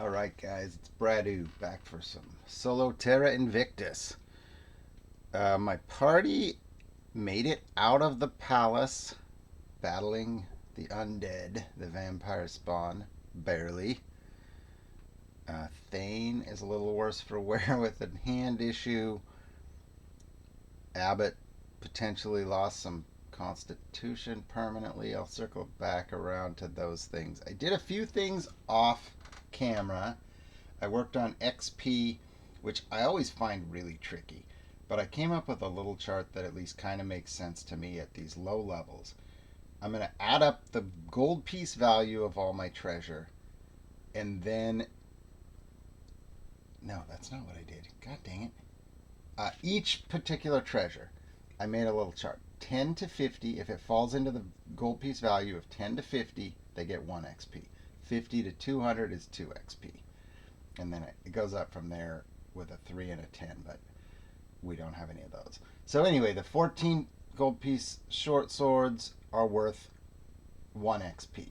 Alright guys, it's Bradu back for some solo Terra Invictus. My party made it out of the palace, battling the undead, the vampire spawn, barely. Thane is a little worse for wear with a hand issue. Abbott potentially lost some constitution permanently. I'll circle back around to those things. I did a few things off camera. I worked on XP, which I always find really tricky, but I came up with a little chart that at least kind of makes sense to me at these low levels. I'm going to add up the gold piece value of all my treasure, and then no, that's not what I did. God dang it. Each particular treasure, I made a little chart. 10 to 50, if it falls into the gold piece value of 10 to 50, they get 1 XP. 50 to 200 is 2 XP. And then it goes up from there with a 3 and a 10, but we don't have any of those. So anyway, the 14 gold piece short swords are worth 1 XP.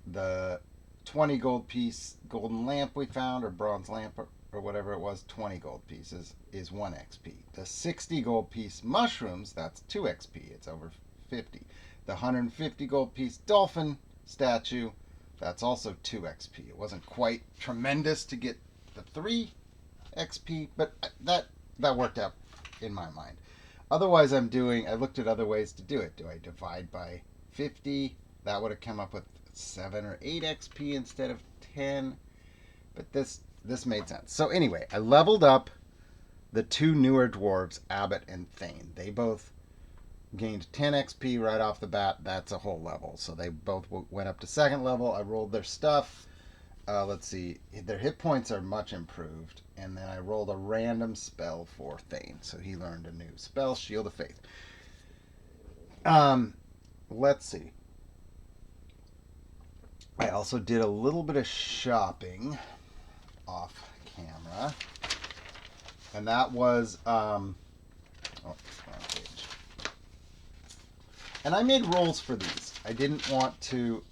The 20 gold piece golden lamp we found, or bronze lamp, or whatever it was, 20 gold pieces, is 1 XP. The 60 gold piece mushrooms, that's 2 XP. It's over 50. The 150 gold piece dolphin statue, that's also 2 XP. It wasn't quite tremendous to get the 3 XP, but that worked out in my mind. Otherwise, I looked at other ways to do it. Do I divide by 50? That would have come up with 7 or 8 XP instead of 10. But this made sense. So anyway, I leveled up the 2 newer dwarves, Abbott and Thane. They both gained 10 XP right off the bat. That's a whole level. So they both went up to 2nd level. I rolled their stuff. Let's see. Their hit points are much improved. And then I rolled a random spell for Thane. So he learned a new spell, Shield of Faith. Let's see. I also did a little bit of shopping off camera, and that was wrong page. And I made rolls for these. I didn't want to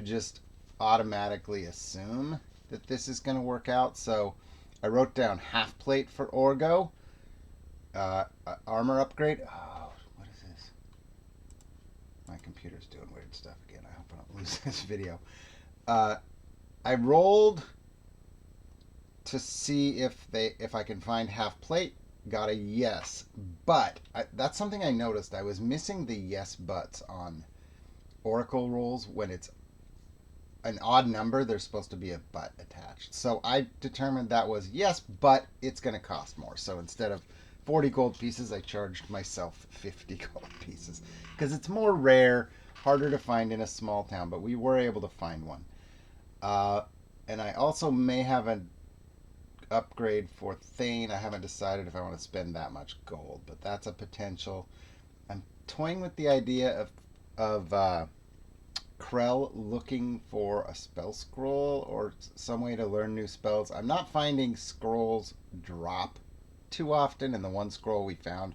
just automatically assume that this is going to work out, so I wrote down half plate for Orgo, armor upgrade. Oh, what is this? My computer's doing weird stuff again. I hope I don't lose this video. I rolled to see if I can find half plate. Got a yes, but that's something I noticed. I was missing the yes buts on Oracle rolls. When it's an odd number, there's supposed to be a but attached. So I determined that was yes, but it's going to cost more. So instead of 40 gold pieces, I charged myself 50 gold pieces because it's more rare, harder to find in a small town, but we were able to find one. And I also may have an upgrade for Thane. I haven't decided if I want to spend that much gold, but that's a potential. I'm toying with the idea of Krell looking for a spell scroll or some way to learn new spells. I'm not finding scrolls drop too often, and the one scroll we found,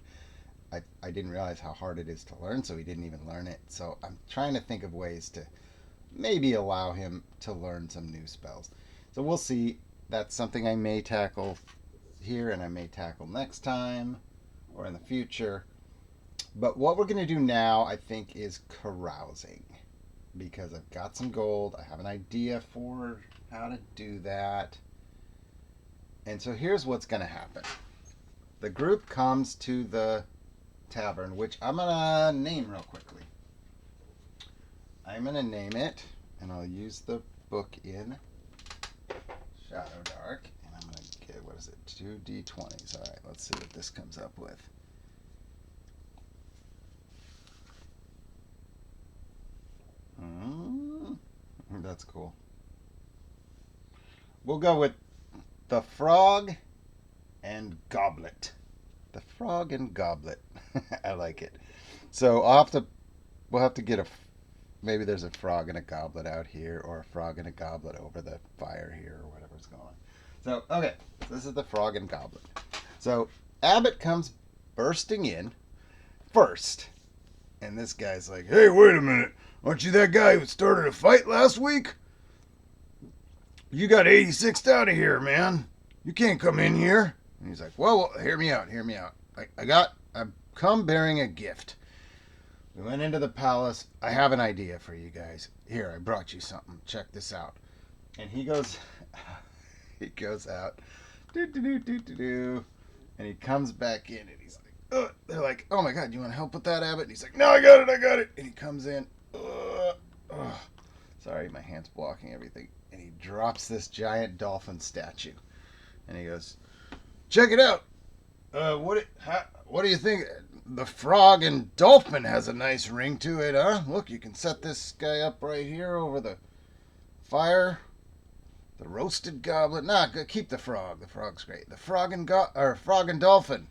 I didn't realize how hard it is to learn, so he didn't even learn it. So I'm trying to think of ways to maybe allow him to learn some new spells. So we'll see. That's something I may tackle here, and I may tackle next time or in the future. But what we're going to do now, I think, is carousing, because I've got some gold. I have an idea for how to do that. And so here's what's going to happen. The group comes to the tavern, which I'm going to name real quickly. I'm going to name it, and I'll use the book in Shadowdark, and I'm going to get, what is it, 2d20s. All right, let's see what this comes up with. That's cool. We'll go with the Frog and Goblet. The Frog and Goblet. I like it. So we'll have to get maybe there's a frog and a goblet out here, or a frog and a goblet over the fire here, or whatever's going on. So, okay, this is the Frog and Goblet. So, Abbott comes bursting in first, and this guy's like, "Hey, wait a minute. Aren't you that guy who started a fight last week?" You got 86th out of here, man. You can't come in here. And he's like, well, hear me out, hear me out. I've come bearing a gift. We went into the palace. I have an idea for you guys. Here, I brought you something. Check this out. And he goes out. Do. And he comes back in and he's like, ugh. They're like, oh my God, you want to help with that, Abbott? And he's like, no, I got it. And he comes in. Sorry, my hand's blocking everything. And he drops this giant dolphin statue. And he goes, check it out. What do you think? The Frog and Dolphin has a nice ring to it, huh? Look, you can set this guy up right here over the fire. The roasted goblet. Nah, keep the frog. The frog's great. The Frog and Dolphin.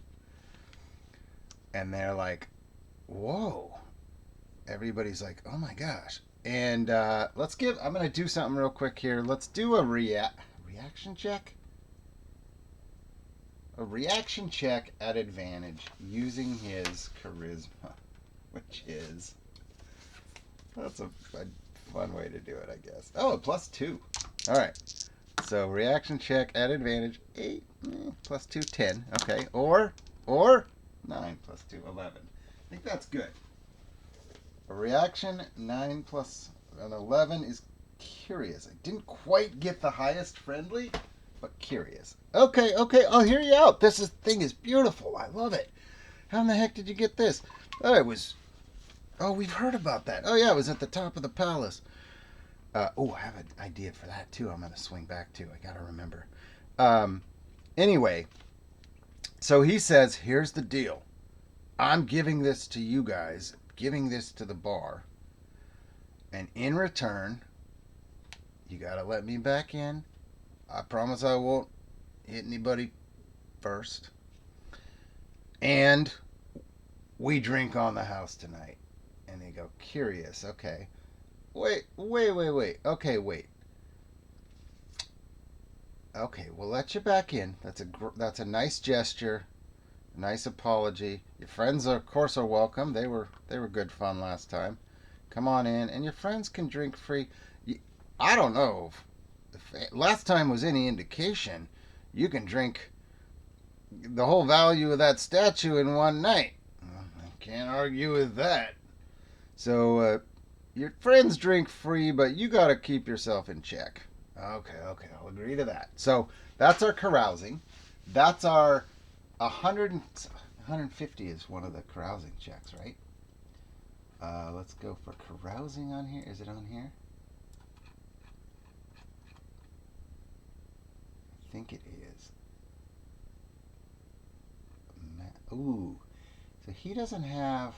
And they're like, whoa. Everybody's like, oh my gosh. And I'm going to do something real quick here. Let's do a reaction check. A reaction check at advantage using his charisma, which is, that's a fun way to do it, I guess. Oh, +2. All right. So reaction check at advantage, 8 plus 2, 10. Okay. Or 9 plus 2, 11. I think that's good. A reaction 9 plus an 11 is curious. I didn't quite get the highest friendly, but curious. Okay, I'll hear you out. Thing is beautiful. I love it. How in the heck did you get this? Oh, we've heard about that. Oh yeah, it was at the top of the palace. I have an idea for that too. I'm gonna swing back to. I gotta remember. Anyway, so he says, here's the deal. I'm giving this to you guys, giving this to the bar, and in return, you gotta let me back in. I promise I won't hit anybody first. And we drink on the house tonight. And they go, curious, okay. Wait. Okay, wait. Okay, we'll let you back in. That's a nice gesture, a nice apology. Your friends, of course, are welcome. They were good fun last time. Come on in, and your friends can drink free. I don't know if last time was any indication. You can drink the whole value of that statue in one night. I can't argue with that. So your friends drink free, but you got to keep yourself in check. Okay, I'll agree to that. So that's our carousing. That's our 150 is one of the carousing checks, right? Let's go for carousing on here. Is it on here? I think it is. Ooh. So he doesn't have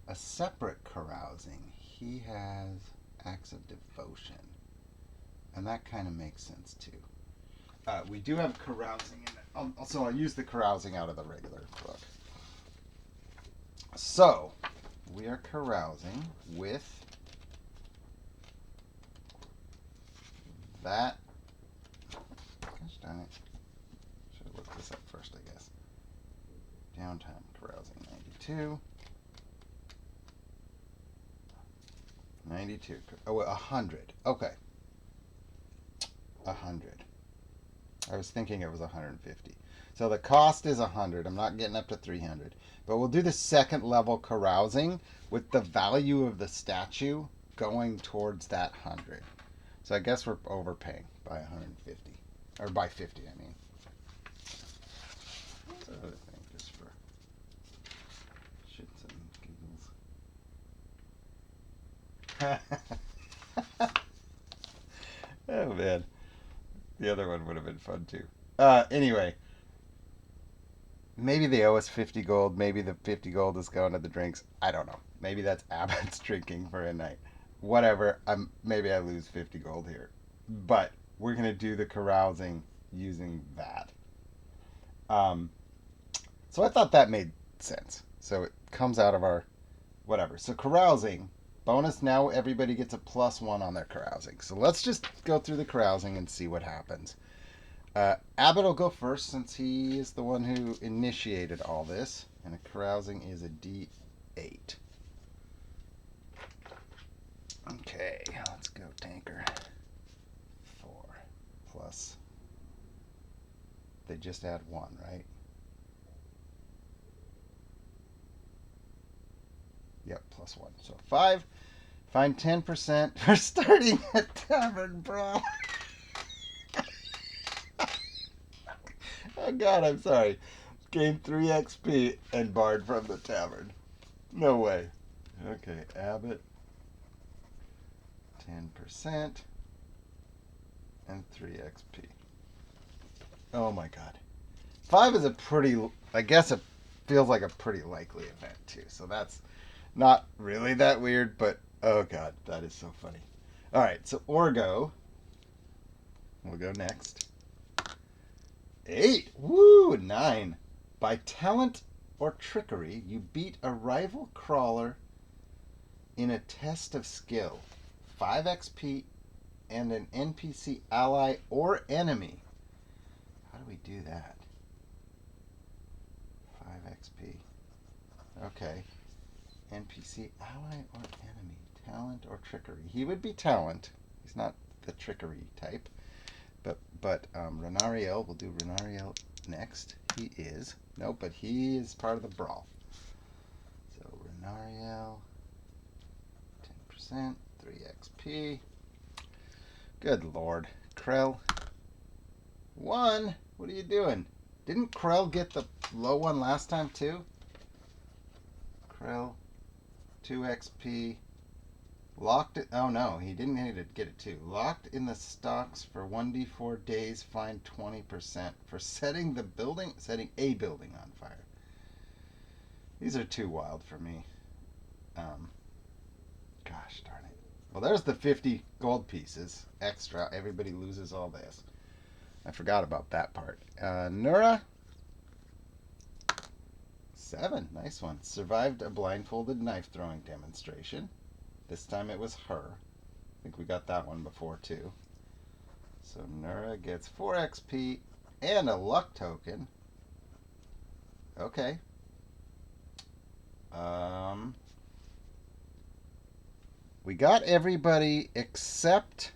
a separate carousing. He has acts of devotion. And that kind of makes sense too. We do have carousing in it. Also, I'll use the carousing out of the regular book. So, we are carousing with that. Gosh darn it. Should have looked this up first, I guess. Downtime carousing 92. 92. Oh, 100. Okay. 100. I was thinking it was 150. So the cost is 100. I'm not getting up to 300. But we'll do the second level carousing with the value of the statue going towards that 100. So I guess we're overpaying by 150. Or by 50, I mean. What's the other thing, just for shits and giggles? Oh, man. The other one would have been fun, too. Anyway. Maybe they owe us 50 gold. Maybe the 50 gold is going to the drinks. I don't know. Maybe that's Abbott's drinking for a night. Whatever. Maybe I lose 50 gold here. But we're going to do the carousing using that. So I thought that made sense. So it comes out of our whatever. So carousing. Bonus, now everybody gets a +1 on their carousing. So let's just go through the carousing and see what happens. Abbott will go first since he is the one who initiated all this. And a carousing is a D8. Okay, let's go, Tanker. plus. They just add 1, right? Yep, plus 1. So 5. Find 10% for starting a tavern brawl. Oh god, I'm sorry. Gain 3 XP and barred from the tavern. No way. Okay, Abbott. 10% and 3 XP. Oh my god. 5 is a pretty, I guess it feels like a pretty likely event too. So that's not really that weird, but oh god, that is so funny. Alright, so Orgo. We'll go next. 8. Woo! 9. By talent or trickery, you beat a rival crawler in a test of skill. 5 XP and an NPC ally or enemy. How do we do that? 5 XP. Okay. NPC ally or enemy. Talent or trickery. He would be talent. He's not the trickery type. But Renariel, we'll do Renariel next. He is. Nope, but he is part of the brawl. So Renariel, 10%, 3 XP. Good lord. Krell, 1. What are you doing? Didn't Krell get the low one last time too? Krell, 2 XP. Locked it. Oh no, he didn't need to get it too. Locked in the stocks for 1d4 days. Find 20% for setting a building on fire. These are too wild for me. Gosh darn it. Well, there's the 50 gold pieces extra. Everybody loses all this. I forgot about that part. Nura. 7. Nice one. Survived a blindfolded knife throwing demonstration. This time it was her. I think we got that one before too. So Nura gets 4 XP and a luck token. Okay. We got everybody except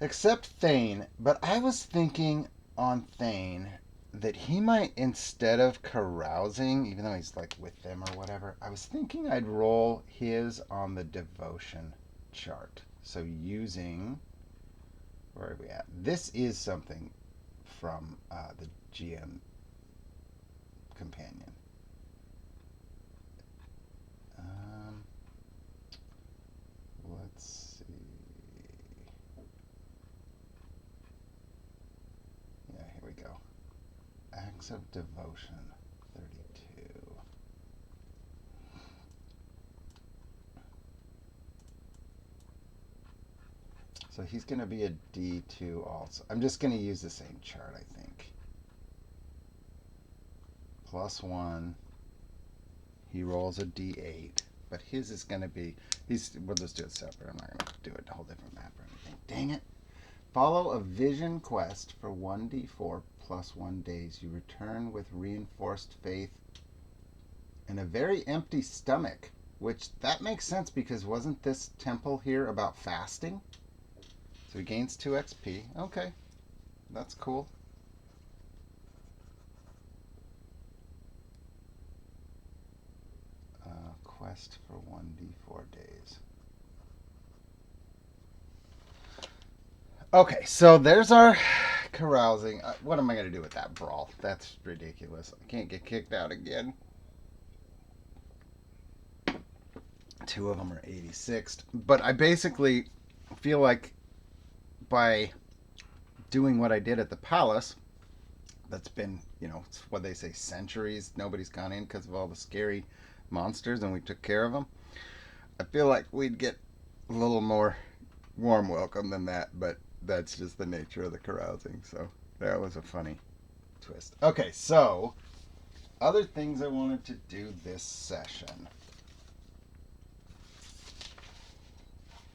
Thane, but I was thinking on Thane that he might, instead of carousing, even though he's like with them or whatever, I was thinking I'd roll his on the devotion chart. So using, where are we at? This is something from the GM companion. Let's see. Yeah, here we go. Acts of Devotion, 32. So he's going to be a D2 also. I'm just going to use the same chart, I think. +1. He rolls a D8. But his is going to be... we'll just do it separate. I'm not going to do it a whole different map or anything. Dang it. Follow a vision quest for 1d4 +1 days. You return with reinforced faith and a very empty stomach. Which, that makes sense because wasn't this temple here about fasting? So he gains 2 XP. Okay. That's cool. Quest for 1d4 days. Okay, so there's our carousing. What am I going to do with that brawl? That's ridiculous. I can't get kicked out again. 2 of them are 86th. But I basically feel like by doing what I did at the palace, that's been, it's what they say, centuries. Nobody's gone in because of all the scary monsters, and we took care of them. I feel like we'd get a little more warm welcome than that, but that's just the nature of the carousing. So that was a funny twist. Okay, so other things I wanted to do this session.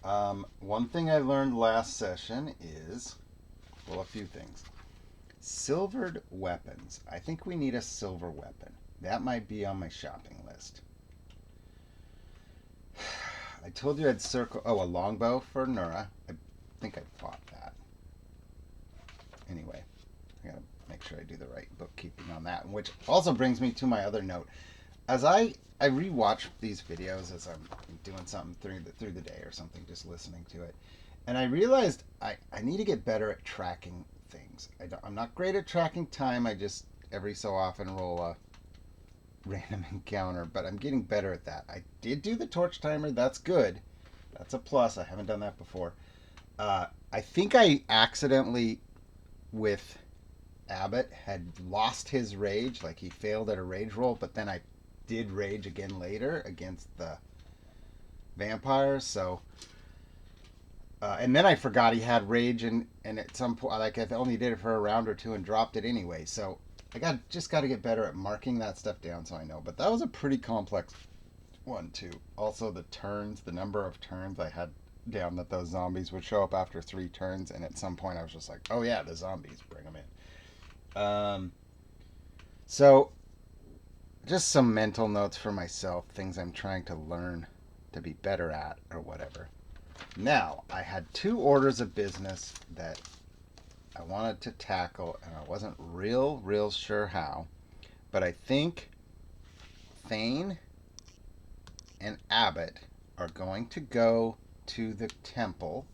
One thing I learned last session is, well, a few things. Silvered weapons. I think we need a silver weapon. That might be on my shopping list. I told you I'd circle... Oh, a longbow for Nura. think I fought that. Anyway, I gotta make sure I do the right bookkeeping on that, which also brings me to my other note. As I rewatch these videos as I'm doing something through the day or something, just listening to it, and I realized I need to get better at tracking things. I'm not great at tracking time. I just every so often roll a random encounter, but I'm getting better at that. I did do the torch timer. That's good. That's a plus. I haven't done that before. I think I accidentally, with Abbott, had lost his rage. Like he failed at a rage roll, but then I did rage again later against the vampires. So, and then I forgot he had rage, and at some point, like I only did it for a round or two and dropped it anyway. So I just got to get better at marking that stuff down so I know. But that was a pretty complex one too. Also the turns, the number of turns I had down that those zombies would show up after 3 turns, and at some point I was just like, oh yeah, the zombies, bring them in. So just some mental notes for myself, things I'm trying to learn to be better at or whatever. Now, I had 2 orders of business that I wanted to tackle, and I wasn't real sure how, but I think Thane and Abbott are going to go to the temple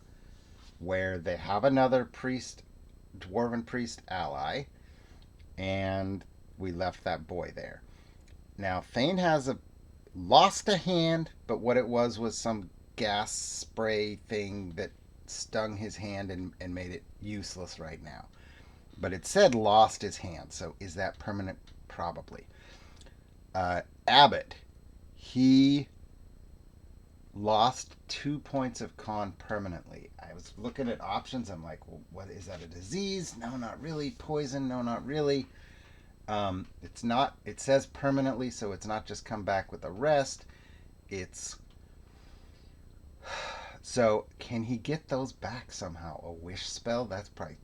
where they have another priest, dwarven priest ally, and we left that boy there. Now, Thane has lost a hand, but what it was some gas spray thing that stung his hand and made it useless right now. But it said lost his hand, so is that permanent? Probably. Abbott, he lost 2 points of con permanently. I was looking at options. I'm like, well, what is that, a disease? No, not really. Poison? No, not really. It's not. It says permanently, so it's not just come back with a rest. It's so can he get those back somehow? A wish spell? That's probably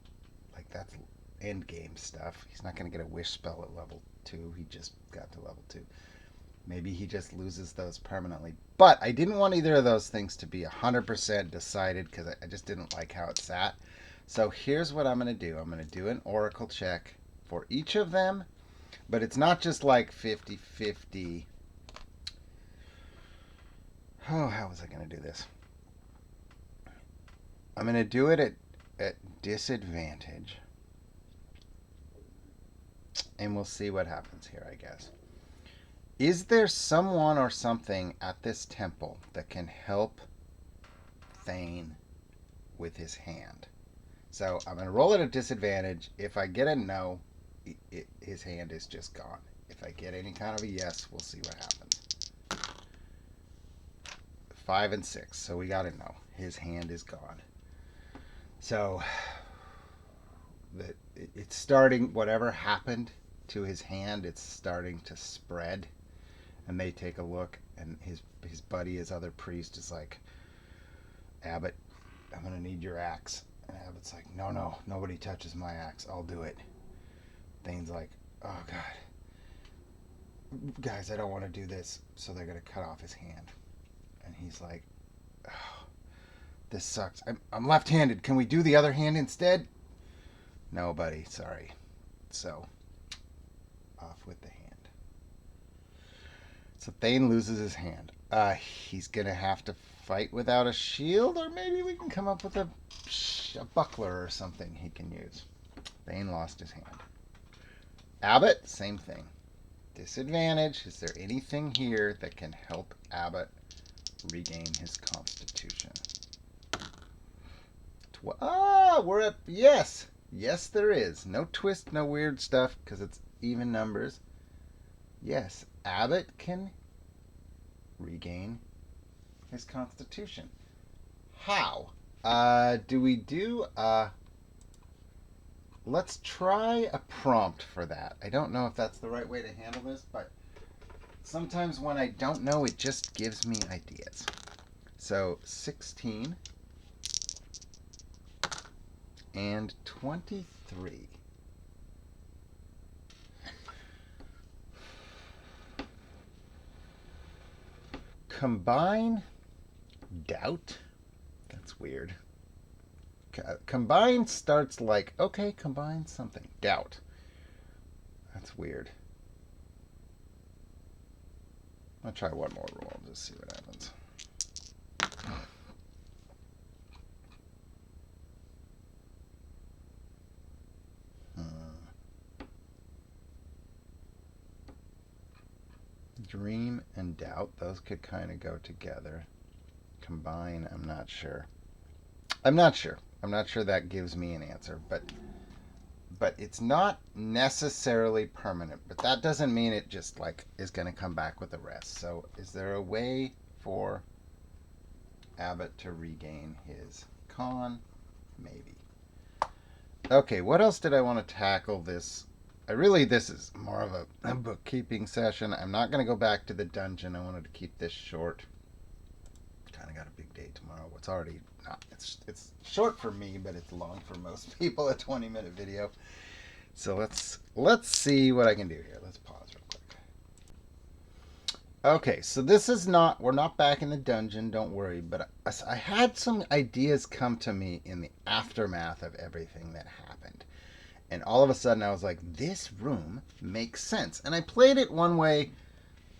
that's end game stuff. He's not going to get a wish spell at level 2. He just got to level 2. Maybe he just loses those permanently. But I didn't want either of those things to be 100% decided because I just didn't like how it sat. So here's what I'm going to do. I'm going to do an oracle check for each of them. But it's not just like 50-50. Oh, how was I going to do this? I'm going to do it at disadvantage. And we'll see what happens here, I guess. Is there someone or something at this temple that can help Thane with his hand? So I'm going to roll at a disadvantage. If I get a no, his hand is just gone. If I get any kind of a yes, we'll see what happens. 5 and 6, so we got a no. His hand is gone. So it's starting, whatever happened to his hand, it's starting to spread. And they take a look, and his buddy, his other priest, is like, Abbott, I'm going to need your axe. And Abbott's like, no, nobody touches my axe. I'll do it. Thane's like, oh, God. Guys, I don't want to do this. So they're going to cut off his hand. And he's like, oh, this sucks. I'm left-handed. Can we do the other hand instead? No, buddy. Sorry. So, off with the hand. So Thane loses his hand. He's going to have to fight without a shield, or maybe we can come up with a buckler or something he can use. Thane lost his hand. Abbott, same thing. Disadvantage. Is there anything here that can help Abbott regain his constitution? We're at, yes. Yes, there is. No twist, no weird stuff, because it's even numbers. Yes, Abbott can regain his constitution. How? Do we do let's try a prompt for that. I don't know if that's the right way to handle this, but sometimes when I don't know, it just gives me ideas. So 16 and 23. Combine doubt. That's weird. Combine starts like, okay, combine something. Doubt. That's weird. I'll try one more roll, just see what happens. Dream and doubt, those could kind of go together. Combine, I'm not sure. I'm not sure that gives me an answer, but it's not necessarily permanent. But that doesn't mean it just like is going to come back with the rest. So is there a way for Abbott to regain his con? Maybe. Okay, what else did I want to tackle this? This is more of a bookkeeping session. I'm not going to go back to the dungeon. I wanted to keep this short. Kind of got a big day tomorrow. It's already not. It's short for me, but it's long for most people. A 20-minute video. So let's see what I can do here. Let's pause real quick. Okay, so this is not. We're not back in the dungeon. Don't worry. But I had some ideas come to me in the aftermath of everything that happened, and all of a sudden I was like, this room makes sense. And I played it one way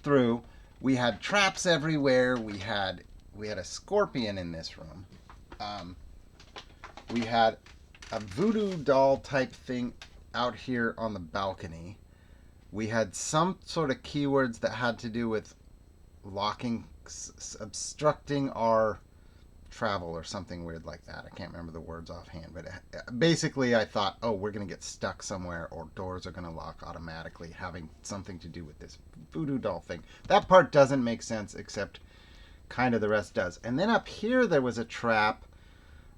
through. We had traps everywhere. We had a scorpion in this room. We had a voodoo doll type thing out here on the balcony. We had some sort of keywords that had to do with locking, obstructing our travel or something weird like that. I can't remember the words offhand, but basically I thought, oh, we're going to get stuck somewhere or doors are going to lock automatically, having something to do with this voodoo doll thing. That part doesn't make sense, except kind of the rest does. And then up here there was a trap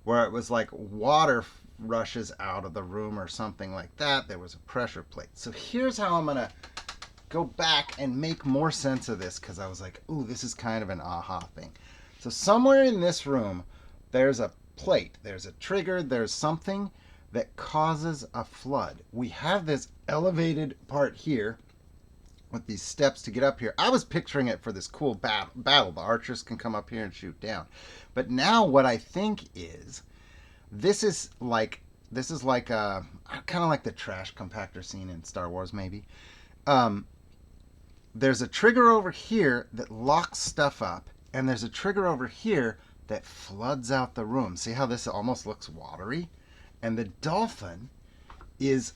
where it was like water rushes out of the room or something like that. There was a pressure plate. So here's how I'm going to go back and make more sense of this, because I was like, ooh, this is kind of an aha thing. So somewhere in this room there's a plate, there's a trigger, there's something that causes a flood. We have this elevated part here with these steps to get up here. I was picturing it for this cool battle. The archers can come up here and shoot down. But now what I think is, this is like a kind of like the trash compactor scene in Star Wars, maybe. There's a trigger over here that locks stuff up, and there's a trigger over here that floods out the room. See how this almost looks watery? And the dolphin is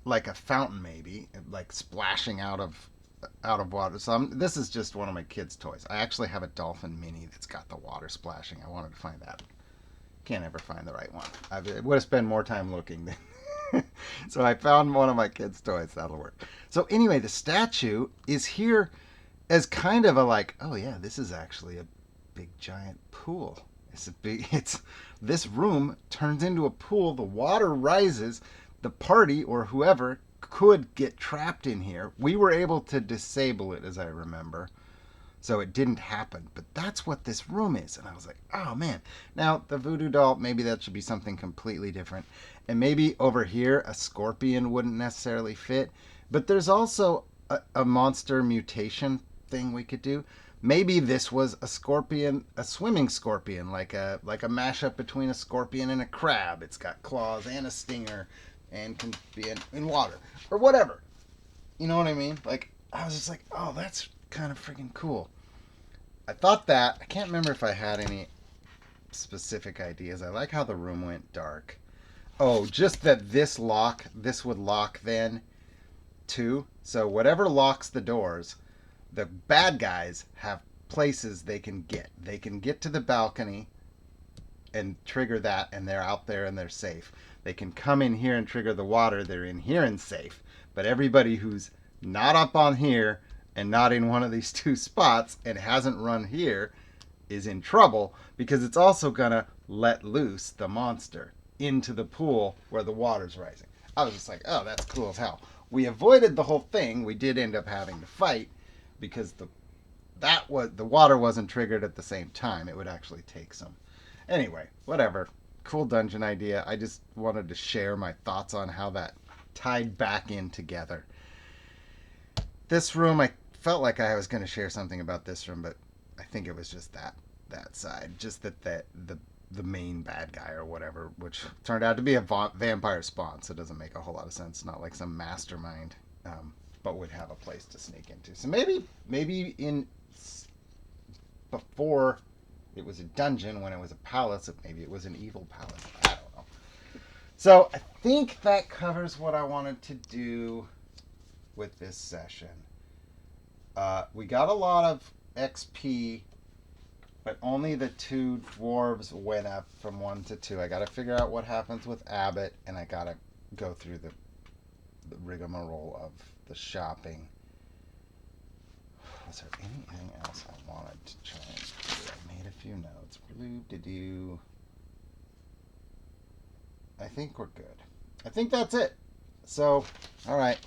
like a fountain, maybe, like splashing out of water. So this is just one of my kids' toys. I actually have a dolphin mini that's got the water splashing. I wanted to find that. Can't ever find the right one. I would have spent more time looking than so I found one of my kids' toys. That'll work. So anyway, the statue is here as kind of a like, oh yeah, this is actually a big giant pool. This room turns into a pool. The water rises. The party or whoever could get trapped in here. We were able to disable it, as I remember, so it didn't happen. But that's what this room is. And I was like, oh man. Now the voodoo doll, maybe that should be something completely different. And maybe over here a scorpion wouldn't necessarily fit. But there's also a monster mutation thing we could do. Maybe this was a scorpion, a swimming scorpion, like a mashup between a scorpion and a crab. It's got claws and a stinger and can be in water or whatever. You know what I mean? Like, I was just like, oh, that's kind of freaking cool. I thought that. I can't remember if I had any specific ideas. I like how the room went dark. Oh, just that this would lock then too. So whatever locks the doors, the bad guys have places they can get. They can get to the balcony and trigger that, and they're out there and they're safe. They can come in here and trigger the water. They're in here and safe. But everybody who's not up on here and not in one of these two spots and hasn't run here is in trouble, because it's also going to let loose the monster into the pool where the water's rising. I was just like, oh, that's cool as hell. We avoided the whole thing. We did end up having to fight because the water wasn't triggered at the same time. It would actually take some. Anyway, whatever. Cool dungeon idea. I just wanted to share my thoughts on how that tied back in together. This room, I felt like I was going to share something about this room, but I think it was just that side. Just that the the main bad guy or whatever, which turned out to be a vampire spawn, so it doesn't make a whole lot of sense. Not like some mastermind, but would have a place to sneak into. So maybe in before it was a dungeon, when it was a palace, maybe it was an evil palace. I don't know. So I think that covers what I wanted to do with this session. We got a lot of XP, but only the 2 dwarves went up from 1 to 2. I got to figure out what happens with Abbott, and I got to go through the rigmarole of the shopping. Was there anything else I wanted to try and do? I made a few notes. I think we're good. I think that's it. So, all right.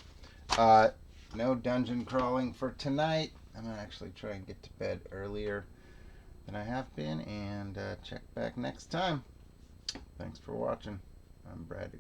No dungeon crawling for tonight. I'm going to actually try and get to bed earlier than I have been, and check back next time. Thanks for watching. I'm Bradu.